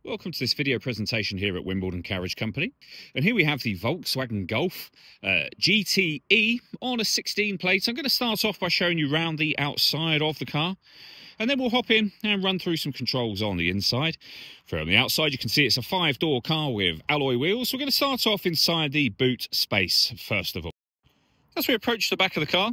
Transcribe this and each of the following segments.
Welcome to this video presentation here at Wimbledon Carriage Company. And here we have the Volkswagen Golf GTE on a 16 plate. I'm going to start off by showing you around the outside of the car. And then we'll hop in and run through some controls on the inside. From the outside, you can see it's a 5-door car with alloy wheels. We're going to start off inside the boot space, first of all. As we approach the back of the car,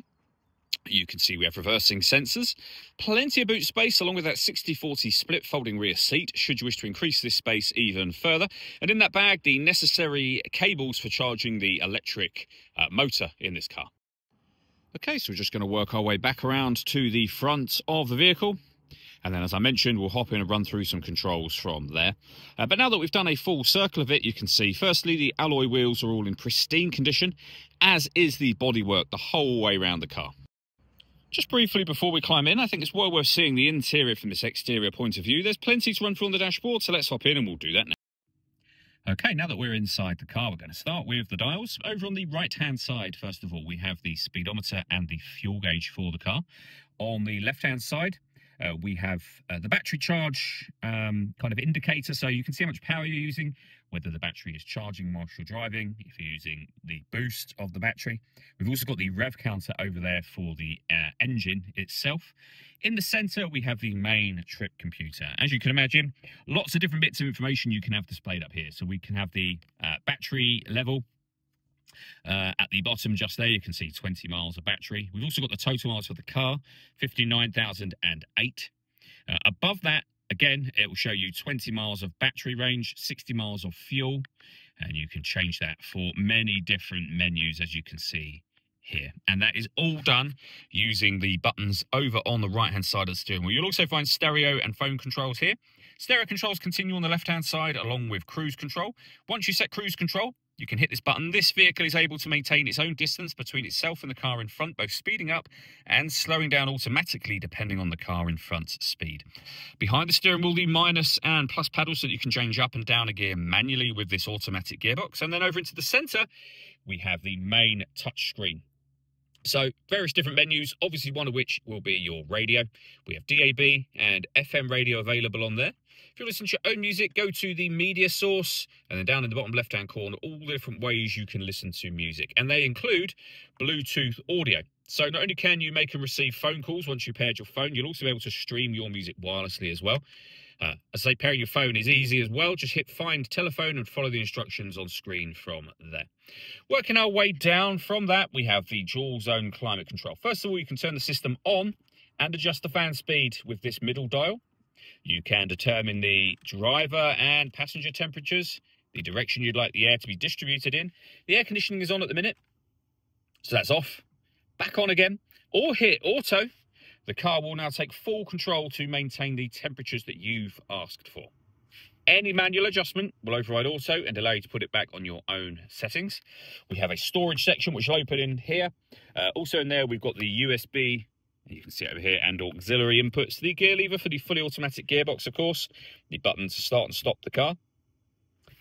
you can see we have reversing sensors, plenty of boot space along with that 60/40 split folding rear seat should you wish to increase this space even further. And in that bag, the necessary cables for charging the electric motor in this car. Okay, so we're just going to work our way back around to the front of the vehicle. And then, as I mentioned, we'll hop in and run through some controls from there. But now that we've done a full circle of it, you can see, firstly, the alloy wheels are all in pristine condition, as is the bodywork the whole way around the car. Just briefly before we climb in, I think it's well worth seeing the interior from this exterior point of view. There's plenty to run through on the dashboard, so let's hop in and we'll do that now. Okay, now that we're inside the car, we're going to start with the dials. Over on the right-hand side, first of all, we have the speedometer and the fuel gauge for the car. On the left-hand side, we have the battery charge kind of indicator, so you can see how much power you're using, whether the battery is charging whilst you're driving, if you're using the boost of the battery. We've also got the rev counter over there for the engine itself. In the center, we have the main trip computer. As you can imagine, lots of different bits of information you can have displayed up here. So we can have the battery level. At the bottom just there, you can see 20 miles of battery. We've also got the total miles for the car, 59,008. Above that, again, it will show you 20 miles of battery range, 60 miles of fuel, and you can change that for many different menus, as you can see here. And that is all done using the buttons over on the right-hand side of the steering wheel. You'll also find stereo and phone controls here. Stereo controls continue on the left-hand side along with cruise control. Once you set cruise control, you can hit this button. This vehicle is able to maintain its own distance between itself and the car in front, both speeding up and slowing down automatically depending on the car in front's speed. Behind the steering wheel, the minus and plus pedals so that you can change up and down a gear manually with this automatic gearbox. And then over into the center, we have the main touch screen. So various different menus, obviously one of which will be your radio. We have DAB and FM radio available on there. If you listen to your own music, go to the media source, and then down in the bottom left-hand corner, all the different ways you can listen to music. And they include Bluetooth audio. So not only can you make and receive phone calls once you paired your phone, you'll also be able to stream your music wirelessly as well. As I say, pairing your phone is easy as well. Just hit find telephone and follow the instructions on screen from there. Working our way down from that, we have the dual zone climate control. First of all, you can turn the system on and adjust the fan speed with this middle dial. You can determine the driver and passenger temperatures, the direction you'd like the air to be distributed in. The air conditioning is on at the minute, so that's off. Back on again, or hit auto. The car will now take full control to maintain the temperatures that you've asked for. Any manual adjustment will override auto and allow you to put it back on your own settings. We have a storage section which will open in here. Also in there, we've got the USB, you can see it over here, and auxiliary inputs. The gear lever for the fully automatic gearbox, of course. The button to start and stop the car.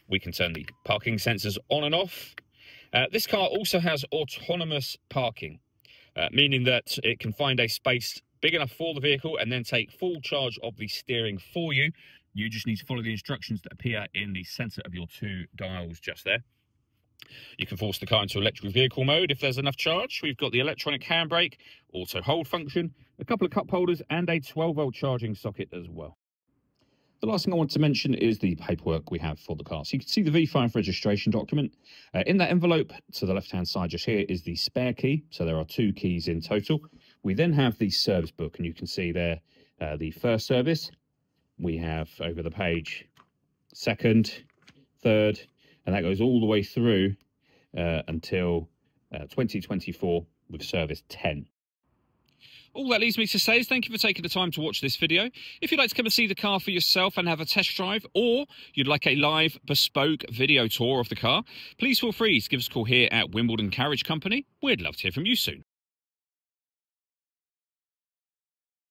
We can turn the parking sensors on and off. This car also has autonomous parking, meaning that it can find a space big enough for the vehicle and then take full charge of the steering for you. You just need to follow the instructions that appear in the center of your two dials just there. You can force the car into electric vehicle mode if there's enough charge. We've got the electronic handbrake, auto hold function, a couple of cup holders, and a 12-volt charging socket as well. The last thing I want to mention is the paperwork we have for the car. So you can see the V5 registration document. In that envelope to the left-hand side just here is the spare key. So there are 2 keys in total. We then have the service book, and you can see there the first service. We have over the page second, third, and that goes all the way through until 2024 with service 10. All that leaves me to say is thank you for taking the time to watch this video. If you'd like to come and see the car for yourself and have a test drive, or you'd like a live bespoke video tour of the car, please feel free to give us a call here at Wimbledon Carriage Company. We'd love to hear from you soon.